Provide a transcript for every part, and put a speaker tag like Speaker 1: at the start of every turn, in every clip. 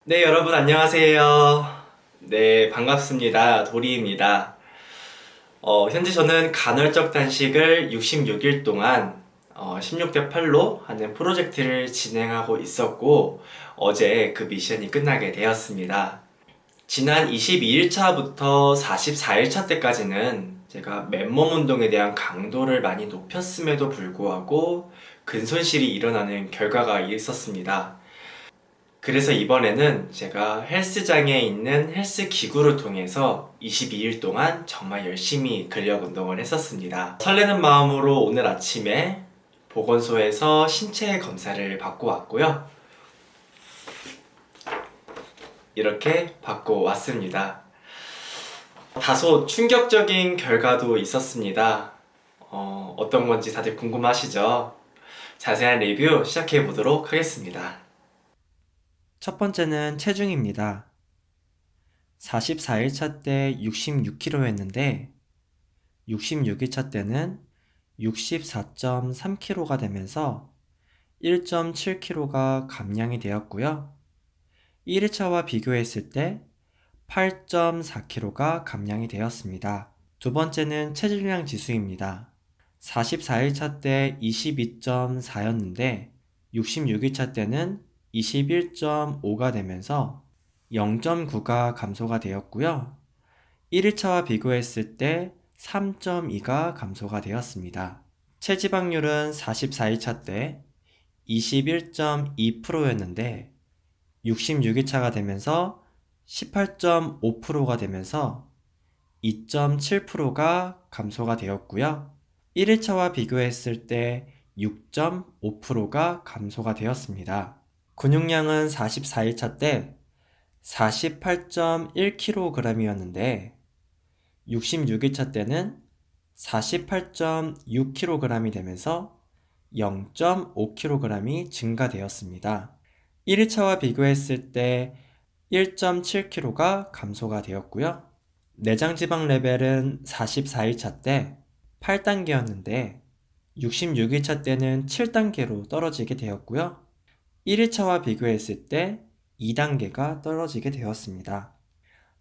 Speaker 1: 네, 여러분 안녕하세요. 네, 반갑습니다. 도리입니다. 현재 저는 간헐적 단식을 66일 동안 16대 8로 하는 프로젝트를 진행하고 있었고, 어제 그 미션이 끝나게 되었습니다. 지난 22일차부터 44일차 때까지는 제가 맨몸 운동에 대한 강도를 많이 높였음에도 불구하고 근손실이 일어나는 결과가 있었습니다. 그래서 이번에는 제가 헬스장에 있는 헬스 기구를 통해서 22일 동안 정말 열심히 근력 운동을 했었습니다. 설레는 마음으로 오늘 아침에 보건소에서 신체 검사를 받고 왔고요. 이렇게 받고 왔습니다. 다소 충격적인 결과도 있었습니다. 어떤 건지 다들 궁금하시죠? 자세한 리뷰 시작해 보도록 하겠습니다. 첫 번째는 체중입니다. 44일차 때 66kg였는데 66일차 때는 64.3kg가 되면서 1.7kg가 감량이 되었고요. 1일차와 비교했을 때 8.4kg가 감량이 되었습니다. 두 번째는 체질량 지수입니다. 44일차 때 22.4였는데 66일차 때는 21.5가 되면서 0.9가 감소가 되었고요. 1일차와 비교했을 때 3.2가 감소가 되었습니다. 체지방률은 44일차 때 21.2%였는데 66일차가 되면서 18.5%가 되면서 2.7%가 감소가 되었고요. 1일차와 비교했을 때 6.5%가 감소가 되었습니다. 근육량은 44일차 때 48.1kg이었는데 66일차 때는 48.6kg이 되면서 0.5kg이 증가되었습니다. 1일차와 비교했을 때 1.7kg가 감소가 되었고요. 내장 지방 레벨은 44일차 때 8단계였는데 66일차 때는 7단계로 떨어지게 되었고요. 1일차와 비교했을 때 2단계가 떨어지게 되었습니다.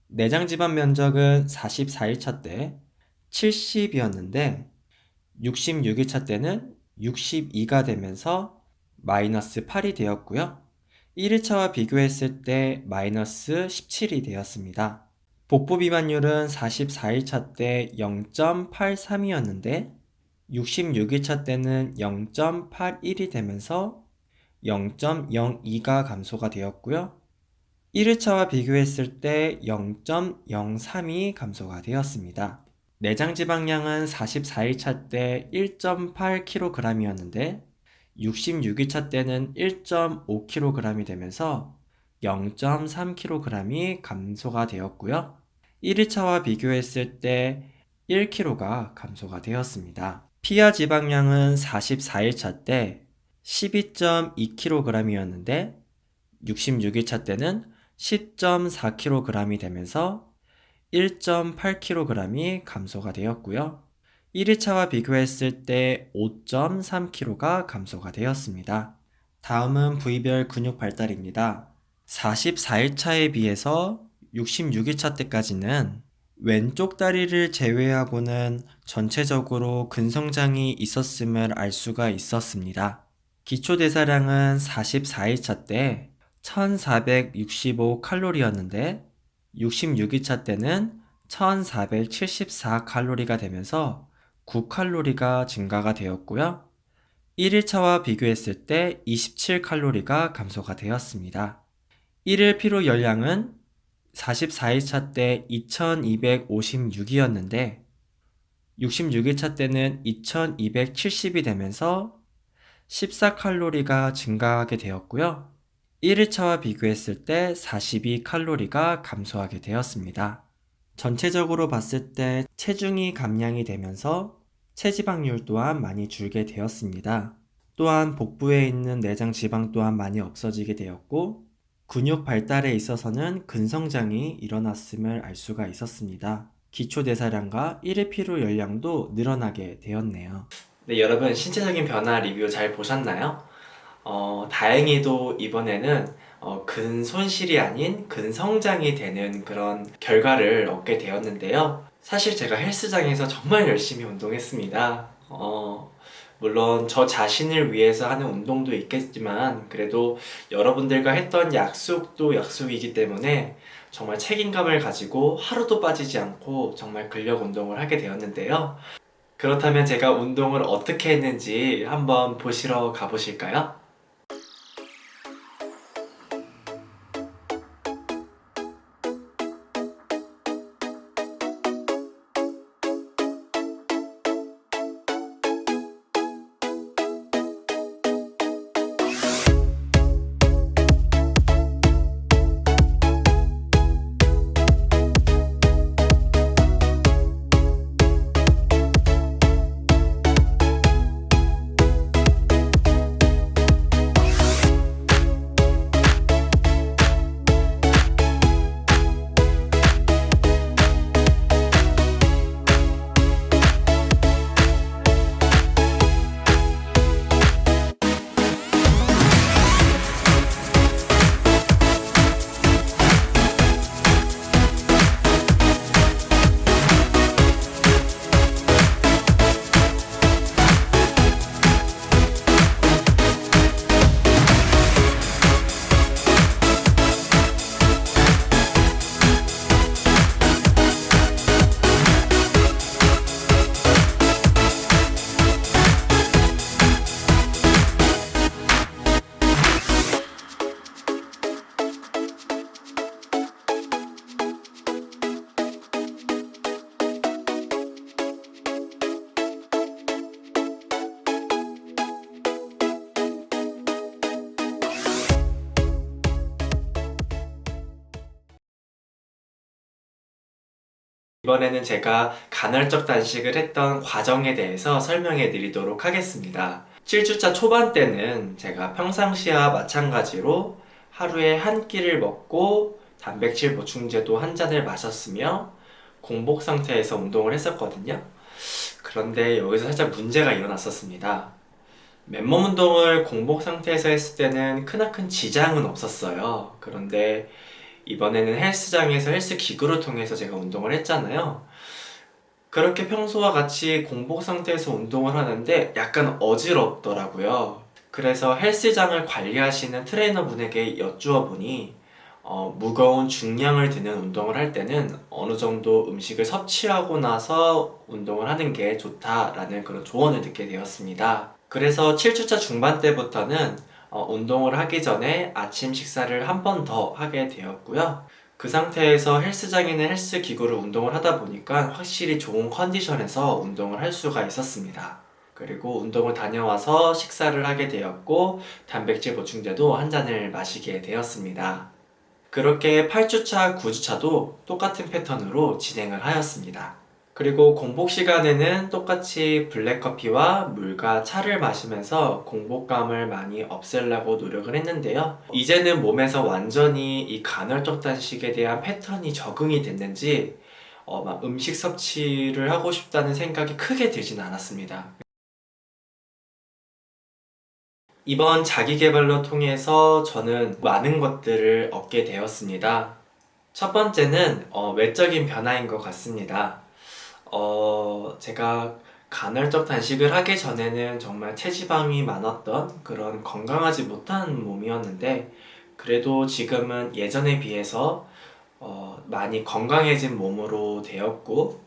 Speaker 1: 내장 지방 면적은 44일차 때 70이었는데 66일차 때는 62가 되면서 마이너스 8이 되었고요. 1일차와 비교했을 때 마이너스 17이 되었습니다. 복부 비만율은 44일차 때 0.83이었는데 66일차 때는 0.81이 되면서 0.02가 감소가 되었고요. 1일차와 비교했을 때 0.03이 감소가 되었습니다. 내장 지방량은 44일차 때 1.8kg이었는데 66일차 때는 1.5kg이 되면서 0.3kg이 감소가 되었고요. 1일차와 비교했을 때 1kg가 감소가 되었습니다. 피하 지방량은 44일차 때 12.2kg이었는데 66일차 때는 10.4kg이 되면서 1.8kg이 감소가 되었고요. 1일차와 비교했을 때 5.3kg가 감소가 되었습니다. 다음은 부위별 근육 발달입니다. 44일차에 비해서 66일차 때까지는 왼쪽 다리를 제외하고는 전체적으로 근성장이 있었음을 알 수가 있었습니다. 기초대사량은 44일차 때 1465칼로리였는데 66일차 때는 1474칼로리가 되면서 9칼로리가 증가가 되었고요. 1일차와 비교했을 때 27칼로리가 감소가 되었습니다. 1일 피로 열량은 44일차 때 2256이었는데 66일차 때는 2270이 되면서 14칼로리가 증가하게 되었고요. 1일차와 비교했을 때 42칼로리가 감소하게 되었습니다. 전체적으로 봤을 때 체중이 감량이 되면서 체지방률 또한 많이 줄게 되었습니다. 또한 복부에 있는 내장 지방 또한 많이 없어지게 되었고 근육 발달에 있어서는 근성장이 일어났음을 알 수가 있었습니다. 기초대사량과 1회 피로 열량도 늘어나게 되었네요. 네, 여러분 신체적인 변화 리뷰 잘 보셨나요? 다행히도 이번에는 근손실이 아닌 근성장이 되는 그런 결과를 얻게 되었는데요. 사실 제가 헬스장에서 정말 열심히 운동했습니다. 물론 저 자신을 위해서 하는 운동도 있겠지만 그래도 여러분들과 했던 약속도 약속이기 때문에 정말 책임감을 가지고 하루도 빠지지 않고 정말 근력 운동을 하게 되었는데요. 그렇다면 제가 운동을 어떻게 했는지 한번 보시러 가보실까요? 이번에는 제가 간헐적 단식을 했던 과정에 대해서 설명해 드리도록 하겠습니다. 7주차 초반 때는 제가 평상시와 마찬가지로 하루에 한 끼를 먹고 단백질 보충제도 한 잔을 마셨으며 공복 상태에서 운동을 했었거든요. 그런데 여기서 살짝 문제가 일어났었습니다. 맨몸 운동을 공복 상태에서 했을 때는 크나큰 지장은 없었어요. 그런데 이번에는 헬스장에서 헬스 기구를 통해서 제가 운동을 했잖아요. 그렇게 평소와 같이 공복 상태에서 운동을 하는데 약간 어지럽더라고요. 그래서 헬스장을 관리하시는 트레이너분에게 여쭈어 보니 무거운 중량을 드는 운동을 할 때는 어느 정도 음식을 섭취하고 나서 운동을 하는 게 좋다라는 그런 조언을 듣게 되었습니다. 그래서 7주차 중반 때부터는 운동을 하기 전에 아침 식사를 한 번 더 하게 되었고요. 그 상태에서 헬스장에는 헬스 기구를 운동을 하다 보니까 확실히 좋은 컨디션에서 운동을 할 수가 있었습니다. 그리고 운동을 다녀와서 식사를 하게 되었고 단백질 보충제도 한 잔을 마시게 되었습니다. 그렇게 8주차, 9주차도 똑같은 패턴으로 진행을 하였습니다. 그리고 공복 시간에는 똑같이 블랙커피와 물과 차를 마시면서 공복감을 많이 없애려고 노력을 했는데요. 이제는 몸에서 완전히 이 간헐적 단식에 대한 패턴이 적응이 됐는지 막 음식 섭취를 하고 싶다는 생각이 크게 들진 않았습니다. 이번 자기계발로 통해서 저는 많은 것들을 얻게 되었습니다. 첫 번째는 외적인 변화인 것 같습니다. 제가 간헐적 단식을 하기 전에는 정말 체지방이 많았던 그런 건강하지 못한 몸이었는데 그래도 지금은 예전에 비해서 많이 건강해진 몸으로 되었고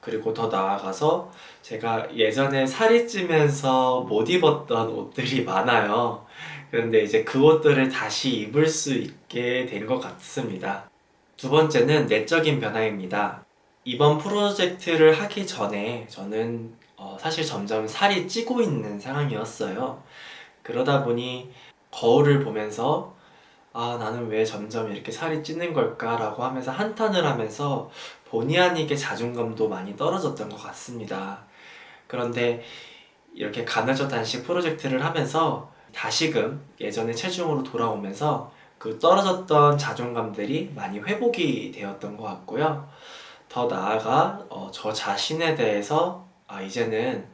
Speaker 1: 그리고 더 나아가서 제가 예전에 살이 찌면서 못 입었던 옷들이 많아요. 그런데 이제 그 옷들을 다시 입을 수 있게 된 것 같습니다. 두 번째는 내적인 변화입니다. 이번 프로젝트를 하기 전에 저는 사실 점점 살이 찌고 있는 상황이었어요. 그러다 보니 거울을 보면서 나는 왜 점점 이렇게 살이 찌는 걸까라고 하면서 한탄을 하면서 본의 아니게 자존감도 많이 떨어졌던 것 같습니다. 그런데 이렇게 간헐적 단식 프로젝트를 하면서 다시금 예전의 체중으로 돌아오면서 그 떨어졌던 자존감들이 많이 회복이 되었던 것 같고요. 더 나아가 저 자신에 대해서 이제는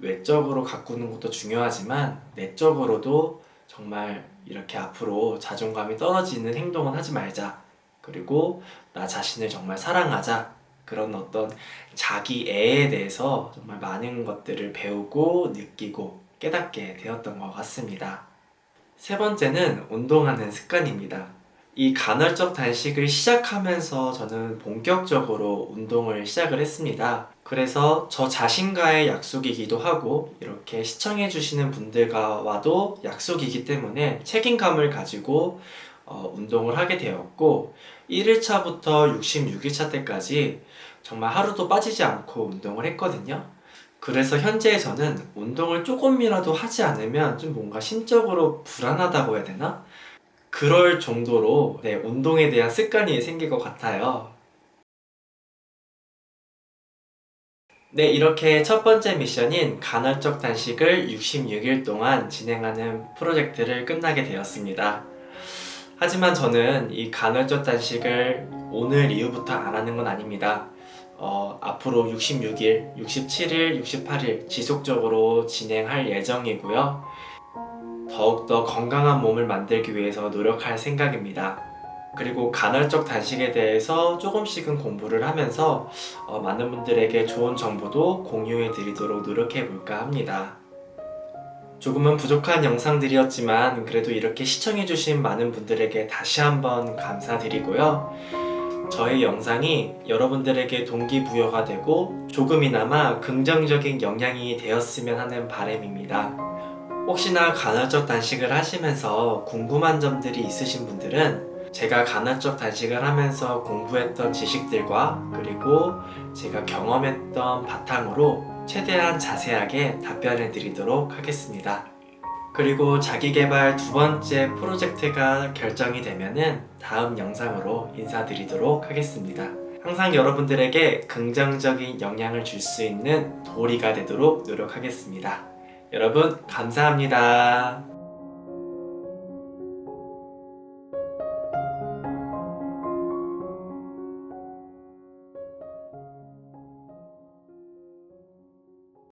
Speaker 1: 외적으로 가꾸는 것도 중요하지만 내적으로도 정말 이렇게 앞으로 자존감이 떨어지는 행동은 하지 말자. 그리고 나 자신을 정말 사랑하자. 그런 어떤 자기애에 대해서 정말 많은 것들을 배우고 느끼고 깨닫게 되었던 것 같습니다. 세 번째는 운동하는 습관입니다. 이 간헐적 단식을 시작하면서 저는 본격적으로 운동을 시작을 했습니다. 그래서 저 자신과의 약속이기도 하고 이렇게 시청해주시는 분들과도 약속이기 때문에 책임감을 가지고 운동을 하게 되었고 1일차부터 66일차 때까지 정말 하루도 빠지지 않고 운동을 했거든요. 그래서 현재 저는 운동을 조금이라도 하지 않으면 좀 뭔가 심적으로 불안하다고 해야 되나? 그럴 정도로 운동에 대한 습관이 생길 것 같아요. 네, 이렇게 첫 번째 미션인 간헐적 단식을 66일 동안 진행하는 프로젝트를 끝나게 되었습니다. 하지만 저는 이 간헐적 단식을 오늘 이후부터 안 하는 건 아닙니다. 앞으로 66일, 67일, 68일 지속적으로 진행할 예정이고요. 더욱더 건강한 몸을 만들기 위해서 노력할 생각입니다. 그리고 간헐적 단식에 대해서 조금씩은 공부를 하면서 많은 분들에게 좋은 정보도 공유해 드리도록 노력해 볼까 합니다. 조금은 부족한 영상들이었지만 그래도 이렇게 시청해 주신 많은 분들에게 다시 한번 감사드리고요. 저의 영상이 여러분들에게 동기부여가 되고 조금이나마 긍정적인 영향이 되었으면 하는 바람입니다. 혹시나 간헐적 단식을 하시면서 궁금한 점들이 있으신 분들은 제가 간헐적 단식을 하면서 공부했던 지식들과 그리고 제가 경험했던 바탕으로 최대한 자세하게 답변해 드리도록 하겠습니다. 그리고 자기계발 두 번째 프로젝트가 결정이 되면은 다음 영상으로 인사드리도록 하겠습니다. 항상 여러분들에게 긍정적인 영향을 줄 수 있는 도리가 되도록 노력하겠습니다. 여러분, 감사합니다.